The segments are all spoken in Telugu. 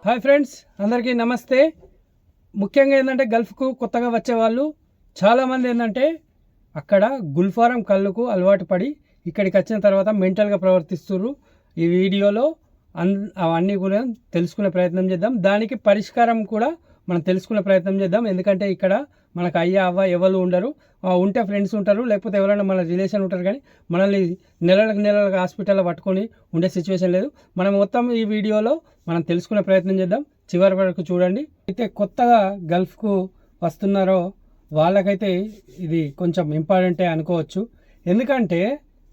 హాయ్ ఫ్రెండ్స్, అందరికీ నమస్తే. ముఖ్యంగా ఏంటంటే గల్ఫ్కు కొత్తగా వచ్చేవాళ్ళు చాలామంది ఏంటంటే అక్కడ గుల్ఫారం కళ్ళుకు అలవాటు పడి ఇక్కడికి వచ్చిన తర్వాత మెంటల్గా ప్రవర్తిస్తున్నారు. ఈ వీడియోలో అవన్నీ కూడా తెలుసుకునే ప్రయత్నం చేద్దాం. దానికి పరిష్కారం కూడా మనం తెలుసుకునే ప్రయత్నం చేద్దాం. ఎందుకంటే ఇక్కడ మనకు అయ్యా అవ్వ ఎవరు ఉండరు, ఉంటే ఫ్రెండ్స్ ఉంటారు, లేకపోతే ఎవరైనా మన రిలేషన్ ఉంటారు. కానీ మనల్ని నెలలకు హాస్పిటల్లో పట్టుకొని ఉండే సిచ్యువేషన్ లేదు. మనం మొత్తం ఈ వీడియోలో మనం తెలుసుకునే ప్రయత్నం చేద్దాం. చివరి వరకు చూడండి. అయితే కొత్తగా గల్ఫ్కు వస్తున్నారో వాళ్ళకైతే ఇది కొంచెం ఇంపార్టెంటే అనుకోవచ్చు. ఎందుకంటే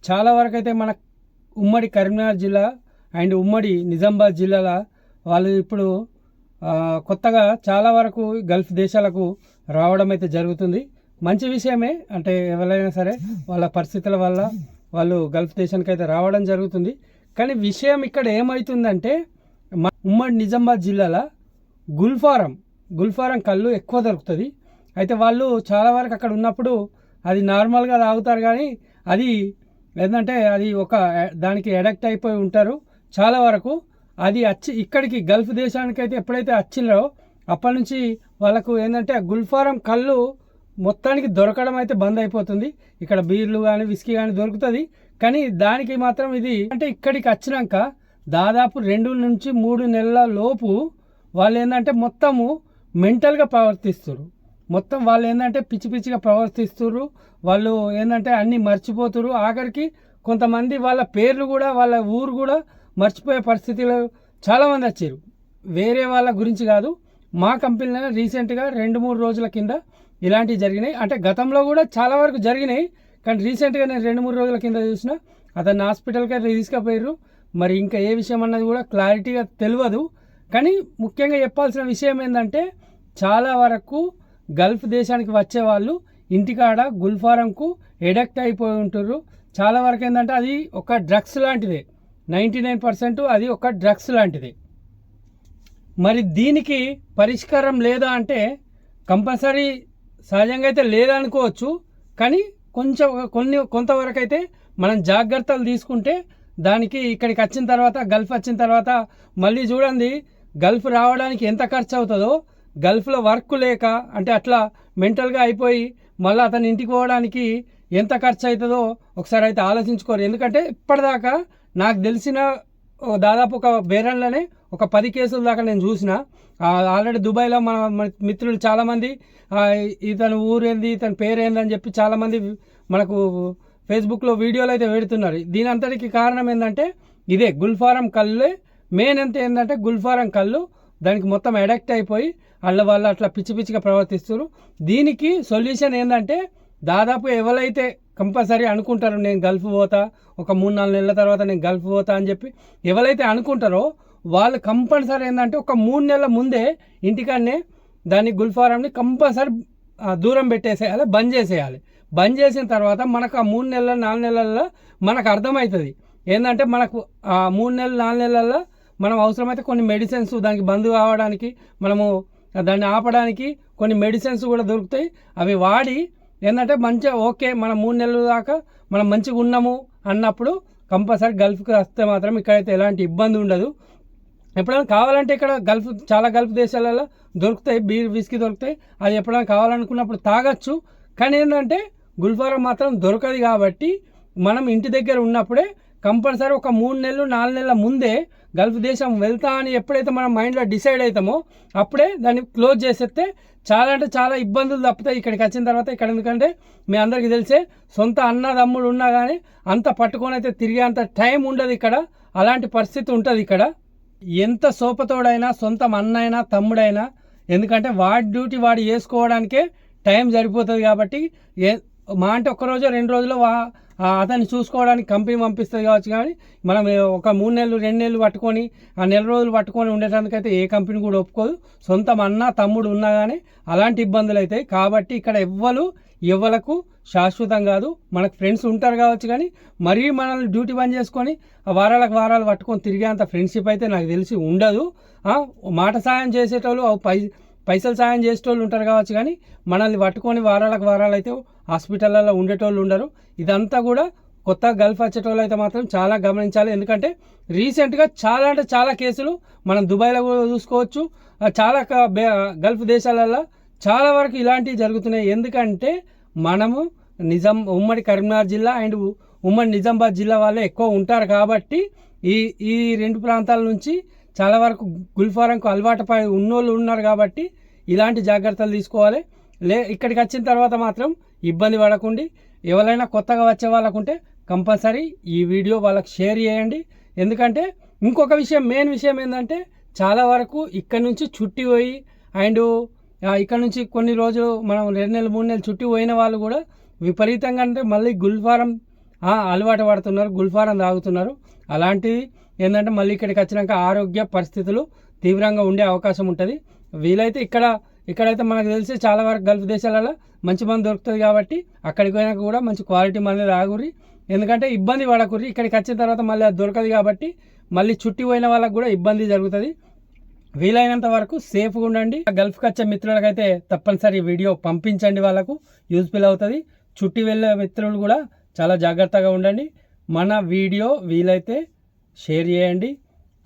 చాలా వరకు అయితే మన ఉమ్మడి కరీంనగర్ జిల్లా అండ్ ఉమ్మడి నిజామాబాద్ జిల్లాల వాళ్ళు ఇప్పుడు కొత్తగా చాలా వరకు గల్ఫ్ దేశాలకు రావడం అయితే జరుగుతుంది. మంచి విషయమే. అంటే ఎవరైనా సరే వాళ్ళ పరిస్థితుల వల్ల వాళ్ళు గల్ఫ్ దేశానికి అయితే రావడం జరుగుతుంది. కానీ విషయం ఇక్కడ ఏమవుతుందంటే ఉమ్మడి నిజామాబాద్ జిల్లాలో గుల్ఫారం కళ్ళు ఎక్కువ దొరుకుతుంది. అయితే వాళ్ళు చాలా వరకు అక్కడ ఉన్నప్పుడు అది నార్మల్గా తాగుతారు, కానీ అది ఏంటంటే అది దానికి అడాక్ట్ అయిపోయి ఉంటారు చాలా వరకు. అది ఇక్కడికి గల్ఫ్ దేశానికి అయితే ఎప్పుడైతే వచ్చినారో అప్పటి నుంచి వాళ్ళకు ఏంటంటే గుల్ఫారం కళ్ళు మొత్తానికి దొరకడం అయితే బంద్ అయిపోతుంది. ఇక్కడ బీర్లు కానీ విస్కీ కానీ దొరుకుతుంది, కానీ దానికి మాత్రం ఇది అంటే ఇక్కడికి వచ్చినాక దాదాపు 2 నుంచి 3 నెలల లోపు వాళ్ళు ఏంటంటే మొత్తము మెంటల్గా ప్రవర్తిస్తారు. మొత్తం వాళ్ళు ఏంటంటే పిచ్చిగా ప్రవర్తిస్తారు. వాళ్ళు ఏంటంటే అన్నీ మర్చిపోతారు. ఆఖరికి కొంతమంది వాళ్ళ పేర్లు కూడా వాళ్ళ ఊరు కూడా మర్చిపోయే పరిస్థితిలో చాలామంది వచ్చారు. వేరే వాళ్ళ గురించి కాదు, మా కంపెనీలో రీసెంట్గా 2-3 రోజుల కింద ఇలాంటివి జరిగినాయి. అంటే గతంలో కూడా చాలా వరకు జరిగినాయి, కానీ రీసెంట్గా నేను 2-3 రోజుల కింద చూసిన. అతన్ని హాస్పిటల్కి అయితే తీసుకుపోయారు. మరి ఇంకా ఏ విషయం అన్నది కూడా క్లారిటీగా తెలియదు. కానీ ముఖ్యంగా చెప్పాల్సిన విషయం ఏంటంటే చాలా వరకు గల్ఫ్ దేశానికి వచ్చే వాళ్ళు ఇంటికాడ గుల్ఫారంకు ఎడక్ట్ అయిపోయి ఉంటారు. చాలా వరకు ఏంటంటే అది ఒక డ్రగ్స్ లాంటిదే. 99% అది ఒక డ్రగ్స్ లాంటిది. మరి దీనికి పరిష్కారం లేదా అంటే కంపల్సరీ సహజంగా అయితే లేదనుకోవచ్చు. కానీ కొంతవరకు అయితే మనం జాగ్రత్తలు తీసుకుంటే దానికి ఇక్కడికి వచ్చిన తర్వాత గల్ఫ్ వచ్చిన తర్వాత మళ్ళీ చూడండి గల్ఫ్ రావడానికి ఎంత ఖర్చు అవుతుందో, గల్ఫ్లో వర్క్ లేక అంటే అట్లా మెంటల్గా అయిపోయి మళ్ళీ అతని ఇంటికి పోవడానికి ఎంత ఖర్చు అవుతుందో ఒకసారి అయితే ఆలోచించుకోరు. ఎందుకంటే ఇప్పటిదాకా నాకు తెలిసిన దాదాపు ఒక బేరంలోనే ఒక 10 కేసుల దాకా నేను చూసిన. ఆల్రెడీ దుబాయ్లో మన మిత్రులు చాలామంది ఇతని ఊరేంది ఇతని పేరేంది అని చెప్పి చాలామంది మనకు ఫేస్బుక్లో వీడియోలు అయితే పెడుతున్నారు. దీని అంతటికి కారణం ఏంటంటే ఇదే గుల్ఫారం కళ్ళే మెయిన్. ఎంత ఏంటంటే గుల్ఫారం కళ్ళు దానికి మొత్తం అడాక్ట్ అయిపోయి వాళ్ళు అట్లా పిచ్చిగా ప్రవర్తిస్తారు. దీనికి సొల్యూషన్ ఏంటంటే దాదాపు ఎవరైతే కంపల్సరీ అనుకుంటారో నేను గల్ఫ్ పోతా, ఒక 3-4 నెలల తర్వాత నేను గల్ఫ్ పోతా అని చెప్పి ఎవరైతే అనుకుంటారో వాళ్ళు కంపల్సరీ ఏంటంటే ఒక 3 నెలల ముందే ఇంటికాడనే దాన్ని గుల్ఫారంని కంపల్సరీ దూరం పెట్టేసేయాలి, బంద్ చేసేయాలి. బంద్ చేసిన తర్వాత మనకు ఆ 3 నెలల 4 నెలల్లో మనకు అర్థమవుతుంది ఏంటంటే మనకు ఆ 3 నెలలు 4 నెలల్లో మనం అవసరమైతే కొన్ని మెడిసిన్స్ దానికి బంద్ కావడానికి మనము దాన్ని ఆపడానికి కొన్ని మెడిసిన్స్ కూడా దొరుకుతాయి. అవి వాడి ఏంటంటే మంచిగా ఓకే మనం 3 నెలల దాకా మనం మంచిగా ఉన్నాము అన్నప్పుడు కంపల్సరీ గల్ఫ్కి వస్తే మాత్రం ఇక్కడైతే ఎలాంటి ఇబ్బంది ఉండదు. ఎప్పుడైనా కావాలంటే ఇక్కడ చాలా గల్ఫ్ దేశాలలో దొరుకుతాయి, బీర్ విస్కీ దొరుకుతాయి. అది ఎప్పుడైనా కావాలనుకున్నప్పుడు తాగొచ్చు. కానీ ఏంటంటే గుల్ఫారం మాత్రం దొరకదు. కాబట్టి మనం ఇంటి దగ్గర ఉన్నప్పుడే కంపల్సరీ ఒక 3 నెలలు 4 నెలల ముందే గల్ఫ్ దేశం వెళ్తా అని ఎప్పుడైతే మనం మైండ్లో డిసైడ్ అవుతామో అప్పుడే దాన్ని క్లోజ్ చేసేస్తే చాలా అంటే చాలా ఇబ్బందులు తప్పుతాయి ఇక్కడికి వచ్చిన తర్వాత. ఇక్కడ ఎందుకంటే మీ అందరికీ తెలిసే సొంత అన్నదమ్ముడు ఉన్నా కానీ అంత పట్టుకొని అయితే తిరిగే అంత టైం ఉండదు ఇక్కడ. అలాంటి పరిస్థితి ఉంటుంది ఇక్కడ. ఎంత సోపతోడైనా సొంతం అన్నైనా తమ్ముడైనా, ఎందుకంటే వాడి డ్యూటీ వాడు చేసుకోవడానికే టైం సరిపోతుంది. కాబట్టి మా అంటే 1 రోజు 2 రోజులు అతన్ని చూసుకోవడానికి కంపెనీ పంపిస్తుంది కావచ్చు. కానీ మనం ఒక 3 నెలలు 2 నెలలు పట్టుకొని ఆ నెల రోజులు పట్టుకొని ఉండేటందుకైతే ఏ కంపెనీ కూడా ఒప్పుకోదు. సొంతం అన్న తమ్ముడు ఉన్నా కానీ అలాంటి ఇబ్బందులు అవుతాయి. కాబట్టి ఇక్కడ ఎవ్వలకు శాశ్వతం కాదు. మనకు ఫ్రెండ్స్ ఉంటారు కావచ్చు, కానీ మరీ మనల్ని డ్యూటీ బంద్ చేసుకొని వారాలకు వారాలు పట్టుకొని తిరిగేంత ఫ్రెండ్షిప్ అయితే నాకు తెలిసి ఉండదు. మాట సాయం చేసేటోళ్ళు పైసలు సాయం చేసేటోళ్ళు ఉంటారు కావచ్చు, కానీ మనల్ని పట్టుకొని వారాలకు వారాలు అయితే హాస్పిటల్లో ఉండేటోళ్ళు ఉండరు. ఇదంతా కూడా కొత్త గల్ఫ్ వచ్చేటోళ్ళు అయితే మాత్రం చాలా గమనించాలి. ఎందుకంటే రీసెంట్గా చాలా అంటే చాలా కేసులు మనం దుబాయ్లో కూడా చూసుకోవచ్చు, చాలా గల్ఫ్ దేశాలలో చాలా వరకు ఇలాంటివి జరుగుతున్నాయి. ఎందుకంటే మనము ఉమ్మడి కరీంనగర్ జిల్లా అండ్ ఉమ్మడి నిజామాబాద్ జిల్లా వాళ్ళే ఎక్కువ ఉంటారు కాబట్టి ఈ ఈ రెండు ప్రాంతాల నుంచి చాలా వరకు గుల్ఫారంకు అలవాటు పడి ఉన్నోళ్ళు ఉన్నారు కాబట్టి ఇలాంటి జాగ్రత్తలు తీసుకోవాలి. ఇక్కడికి వచ్చిన తర్వాత మాత్రం ఇబ్బంది పడకండి. ఎవరైనా కొత్తగా వచ్చే వాళ్ళకుంటే కంపల్సరీ ఈ వీడియో వాళ్ళకి షేర్ చేయండి. ఎందుకంటే ఇంకొక మెయిన్ విషయం ఏంటంటే చాలా వరకు ఇక్కడ నుంచి చుట్టి పోయి అండ్ ఇక్కడ నుంచి కొన్ని రోజులు మనం 2 నెలలు 3 నెలలు చుట్టి పోయిన వాళ్ళు కూడా విపరీతంగా అంటే మళ్ళీ గుల్ఫారం అలవాటు పడుతున్నారు, గుల్ఫారం తాగుతున్నారు. అలాంటివి ఏంటంటే మళ్ళీ ఇక్కడికి వచ్చినాక ఆరోగ్య పరిస్థితులు తీవ్రంగా ఉండే అవకాశం ఉంటుంది. వీలైతే ఇక్కడైతే మనకు తెలిసి చాలా వరకు గల్ఫ్ దేశాలలో మంచి మంది దొరుకుతుంది కాబట్టి అక్కడికి పోయినాక కూడా మంచి క్వాలిటీ మంది తాగురి. ఎందుకంటే ఇబ్బంది పడకుర్రి. ఇక్కడికి వచ్చిన తర్వాత మళ్ళీ అది దొరకదు కాబట్టి మళ్ళీ చుట్టి పోయిన వాళ్ళకు కూడా ఇబ్బంది జరుగుతుంది. వీలైనంత వరకు సేఫ్గా ఉండండి. గల్ఫ్కి వచ్చే మిత్రులకైతే తప్పనిసరి వీడియో పంపించండి, వాళ్ళకు యూజ్ఫుల్ అవుతుంది. చుట్టి వెళ్ళే మిత్రులు కూడా చాలా జాగ్రత్తగా ఉండండి. మన వీడియో వీలైతే షేర్ చేయండి.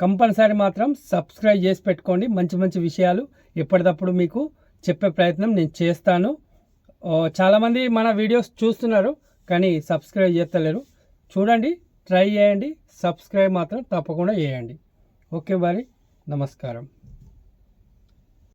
కంపల్సరీ మాత్రం సబ్స్క్రైబ్ చేసి పెట్టుకోండి. మంచి మంచి విషయాలు ఎప్పటికప్పుడు మీకు చెప్పే ప్రయత్నం నేను చేస్తాను. చాలామంది మన వీడియోస్ చూస్తున్నారు కానీ సబ్స్క్రైబ్ చేస్తలేరు. చూడండి, ట్రై చేయండి, సబ్స్క్రైబ్ మాత్రం తప్పకుండా చేయండి. ఓకే మరి, నమస్కారం.